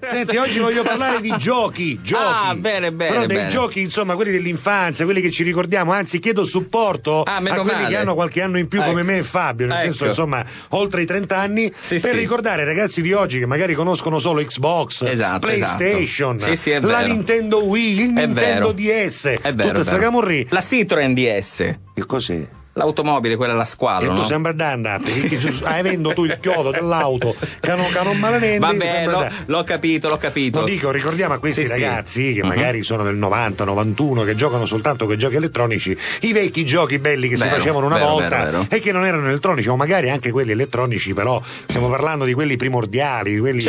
Senti, oggi voglio parlare di giochi. Ah, bene. Però dei giochi, insomma, quelli dell'infanzia, quelli che ci ricordiamo. Anzi, chiedo supporto a quelli male. che hanno qualche anno in più come me e Fabio, nel senso, insomma, oltre i 30 anni, per ricordare ai ragazzi di oggi che magari conoscono solo Xbox, PlayStation, la Nintendo Wii, il Nintendo DS, tutta questa camurrì. La Citroen DS. Che cos'è? L'automobile, quella alla squadra. E tu sembra d'andare, avendo tu il chiodo dell'auto che non malanenti. Vabbè, l'ho capito. No, dico, ricordiamo a questi ragazzi che magari sono del 90, 91, che giocano soltanto con i giochi elettronici, i vecchi giochi belli che si facevano una volta e che non erano elettronici, o magari anche quelli elettronici, però stiamo parlando di quelli primordiali, quelli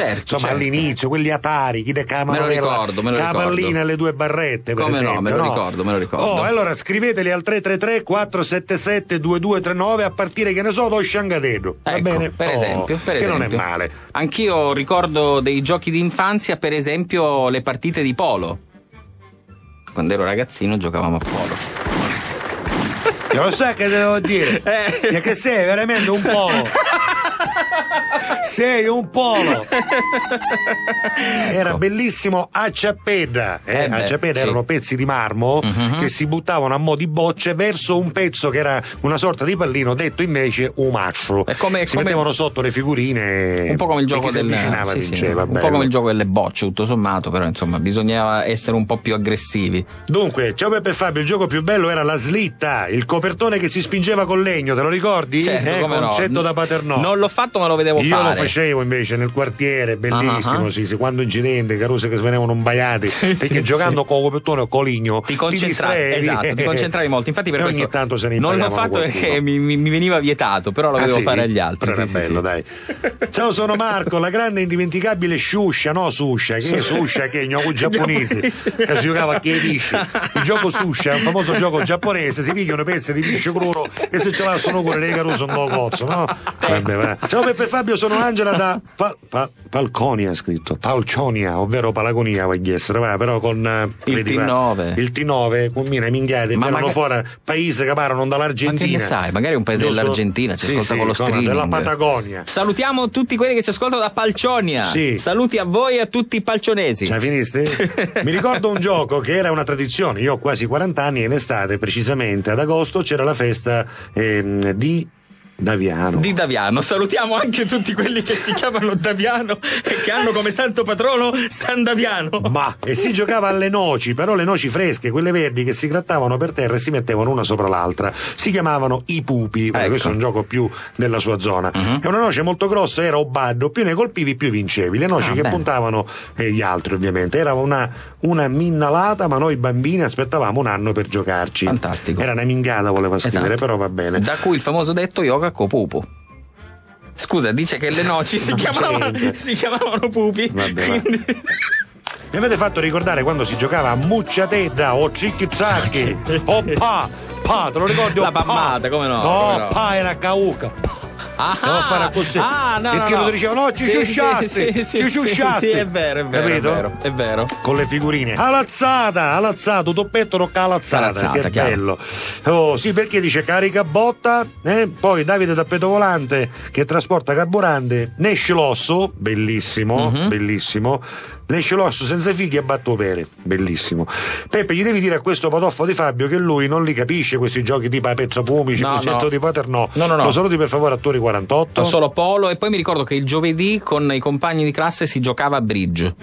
all'inizio, quelli Atari, chi ne chiamano la pallina e le due barrette, per esempio. Me lo ricordo. Allora scriveteli al 333 477 2239 a partire, che ne so, do Sciangadedo. Va bene? Per esempio. Che non è male. Anch'io ricordo dei giochi d'infanzia, per esempio le partite di polo. Quando ero ragazzino giocavamo a polo. Lo sai che devo dire? Che sei veramente un polo. Sei un polo. Era bellissimo a ciappedda. A ciappedda erano pezzi di marmo che si buttavano a mo' di bocce verso un pezzo che era una sorta di pallino, detto invece un mastro. Si mettevano sotto le figurine, un po' come il gioco vinceva. Un po' come il gioco delle bocce, tutto sommato, però insomma bisognava essere un po' più aggressivi. Dunque, ciao Peppe e Fabio, il gioco più bello era la slitta, il copertone che si spingeva con legno, te lo ricordi? Certo, concetto da Paternò. Non l'ho fatto, ma lo vedevo fare. Io lo facevo invece nel quartiere, bellissimo, quando incidente, caruse che venivano imbaiati, perché giocando con copertone o coligno ti concentravi molto. Infatti per questo ogni tanto se ne non l'ho fatto perché mi veniva vietato, però lo dovevo fare agli altri. Però era bello, dai. Ciao, sono Marco, la grande e indimenticabile Shusha, no Susha, che è Susha, che è gioco giapponese, che si giocava a che pesce. Il gioco Susha è un famoso gioco giapponese, si pigliano pezzi di pesce crudo e se ce l'hanno pure le caruse un po' cozzo, no? Vabbè. Ciao Peppe e Fabio, sono Angela da Palconia, scritto Palcionia, ovvero Palagonia, voglio essere, però con il T9. Il T9 con mine minchiate, ma erano fuori paese che parano dall'Argentina. Ma che ne sai, magari un paese dell'Argentina ci ascolta con lo streaming. Della Patagonia. Salutiamo tutti quelli che ci ascoltano da Palcionia. Saluti a voi e a tutti i palcionesi. Ce la finiste? Mi ricordo un gioco che era una tradizione, io ho quasi 40 anni e in estate, precisamente ad agosto, c'era la festa di Daviano. Salutiamo anche tutti quelli che si chiamano Daviano e che hanno come santo patrono San Daviano. E si giocava alle noci, però le noci fresche, quelle verdi che si grattavano per terra e si mettevano una sopra l'altra. Si chiamavano i pupi. Questo è un gioco più della sua zona. E una noce molto grossa era Obaddo, più ne colpivi più vincevi. Le noci che puntavano gli altri, ovviamente. Era una minnalata, ma noi bambini aspettavamo un anno per giocarci. Fantastico. Era una mingata, voleva scrivere, però va bene. Da cui il famoso detto yoga copupo. Scusa, dice che le noci si chiamavano pupi. Quindi... Mi avete fatto ricordare quando si giocava a mucciatedda o cicchi-zacchi o pa, te lo ricordi? La pammata, come no? No, pa era cauca. Stiamo a fare così. Perché lo dicevano, ci ciusciasti. Sì, è vero, capito? È vero. Con le figurine. Alazzato, toppetto rocca alazzata, che bello. Sì, perché dice carica botta, poi Davide Tappeto Volante che trasporta carburante, nesce l'osso, bellissimo. Nesce l'osso senza fighi e batto pere, bellissimo. Peppe, gli devi dire a questo patoffo di Fabio che lui non li capisce questi giochi tipo a Pezza Pumici, concetto di Paternò. No. Lo saluti per favore, attori 48. Solo polo, e poi mi ricordo che il giovedì con i compagni di classe si giocava a bridge.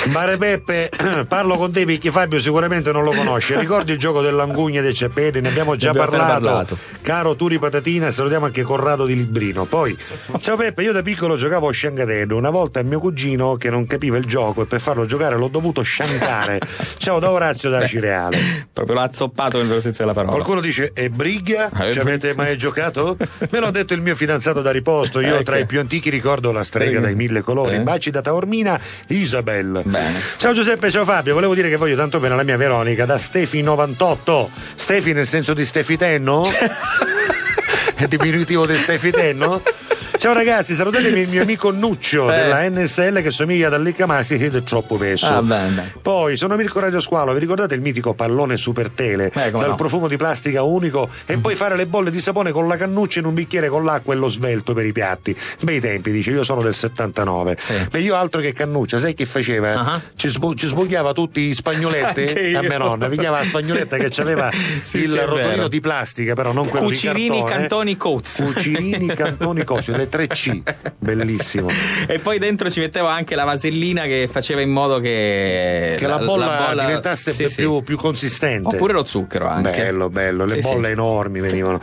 Mare Peppe, parlo con te perché Fabio sicuramente non lo conosce. Ricordi il gioco dell'angugna e dei cepedi? Ne abbiamo già parlato. Caro Turi Patatina, salutiamo anche Corrado di Librino. Poi, ciao Peppe, io da piccolo giocavo a Sciangadello. Una volta il mio cugino che non capiva il gioco e per farlo giocare l'ho dovuto sciancare. Ciao da Orazio da Cireale. Proprio l'ha azzoppato nel vero senso della parola. Qualcuno dice è briga? Ci avete mai giocato? Me l'ha detto il mio fidanzato da riposto. Io tra i più antichi ricordo la strega dai 1000 colori. Baci da Taormina, Isabel. Bene. Ciao Giuseppe, ciao Fabio, volevo dire che voglio tanto bene alla mia Veronica da Stefi98. Stefi nel senso di Stefitenno? È diminutivo di Stefitenno? Ciao ragazzi, salutatemi il mio amico Nuccio della NSL che somiglia ad Allicca Masi ed è troppo pesso. Poi sono Mirko Radio Squalo, vi ricordate il mitico pallone Super Tele dal profumo di plastica unico e poi fare le bolle di sapone con la cannuccia in un bicchiere con l'acqua e lo svelto per i piatti. Bei tempi, dice, io sono del 79. Beh, io altro che cannuccia, sai che faceva? Ci sbugliava tutti i spagnoletti a mia nonna, pigliava la spagnoletta che aveva il rotolino di plastica, però non quello Cucirini, di cartone. Cantoni, Coz. Cucirini, Cantoni, Coz, le 3C, bellissimo. E poi dentro ci metteva anche la vasellina che faceva in modo che la bolla diventasse più consistente. Oppure lo zucchero anche. Bello, le bolle enormi venivano.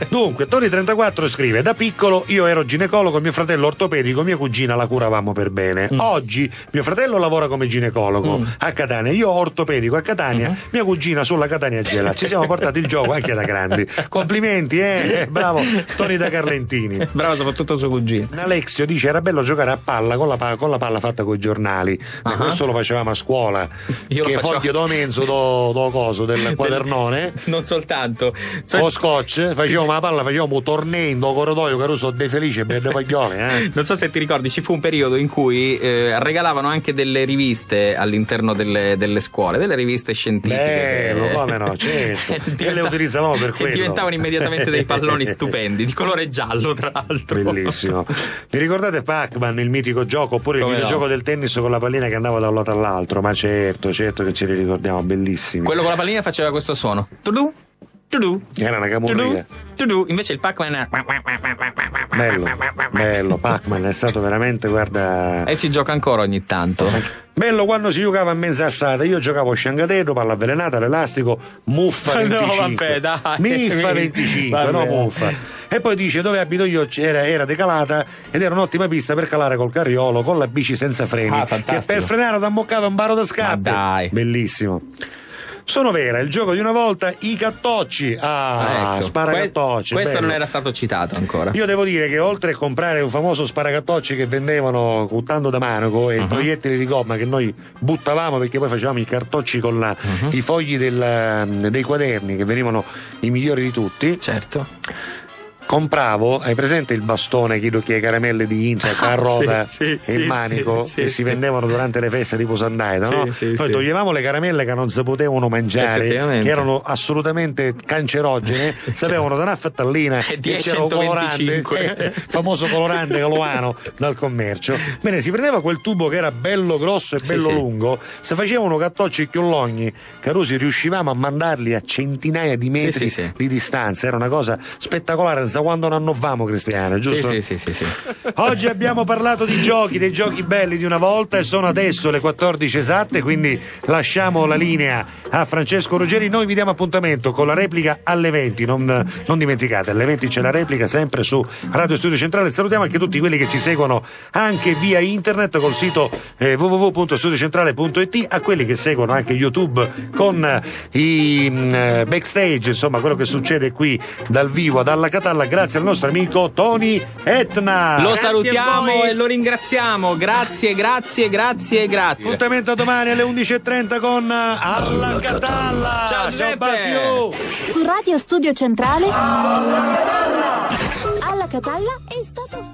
Dunque, Tony34 scrive: da piccolo io ero ginecologo, mio fratello ortopedico, mia cugina la curavamo per bene. Oggi mio fratello lavora come ginecologo a Catania, io ortopedico a Catania, mia cugina sulla Catania Gela. Ci siamo portati il gioco anche da grandi. Complimenti, bravo Tony da Carlentini. Bravo soprattutto suo cugino. Alexio dice: era bello giocare a palla con la palla fatta con i giornali. Questo lo facevamo a scuola. Che foglie do menzo do coso del quadernone. Non soltanto. Con scotch facevamo la palla, facevamo tornendo corridoio Caruso De Felice per paglione. Non so se ti ricordi, ci fu un periodo in cui regalavano anche delle riviste all'interno delle scuole, delle riviste scientifiche. Bello, come no, certo. E le utilizzavamo per quello. Diventavano immediatamente dei palloni stupendi, di colore giallo tra l'altro. Bellissimo. Vi ricordate Pac-Man, il mitico gioco, oppure il videogioco del tennis con la pallina che andava da un lato all'altro? Ma certo che ce li ricordiamo, bellissimi. Quello con la pallina faceva questo suono. Era una camurria. Invece il Pac-Man era... bello, Pac-Man è stato veramente, guarda. E ci gioca ancora ogni tanto. Bello quando si giocava in mezza strada. Io giocavo a sciangaterro, palla avvelenata, l'elastico, muffa 25. No, vabbè, dai. Miffa 25, no muffa. E poi dice: dove abito io era decalata ed era un'ottima pista per calare col carriolo, con la bici senza freni, che per frenare ti ammoccava un baro da scappi. Dai. Bellissimo. Sono vera, il gioco di una volta, i cattocci. Ecco. Sparacattocci. Questo bello. non era stato citato ancora. Io devo dire che oltre a comprare un famoso sparacattocci che vendevano buttando da manico e proiettili di gomma che noi buttavamo perché poi facevamo i cartocci con i fogli dei quaderni che venivano i migliori di tutti. Certo. Compravo, hai presente il bastone che le caramelle di Inter a rota e il manico che si vendevano durante le feste tipo Sandaida, no? Noi toglievamo le caramelle che non si potevano mangiare, che erano assolutamente cancerogene, sapevano da una fettallina che c'era un colorante, famoso colorante caluano dal commercio. Bene, si prendeva quel tubo che era bello grosso e bello lungo, se facevano cattocci più lunghi, Carusi, riuscivamo a mandarli a centinaia di metri di distanza, era una cosa spettacolare. Quando non annovamo, Cristiano, giusto? Sì. Oggi abbiamo parlato di giochi, dei giochi belli di una volta, e sono adesso le 14 esatte, quindi lasciamo la linea a Francesco Ruggeri. Noi vi diamo appuntamento con la replica alle 20, non dimenticate, alle 20 c'è la replica sempre su Radio Studio Centrale. Salutiamo anche tutti quelli che ci seguono anche via internet col sito www.studiocentrale.it, a quelli che seguono anche YouTube con i backstage, insomma quello che succede qui dal vivo dalla Catalla. Grazie al nostro amico Tony Etna. Lo salutiamo e lo ringraziamo. Grazie. Appuntamento a domani alle 11:30 con Alla Catalla. Ciao Giuseppe. Su Radio Studio Centrale Alla Catalla è stato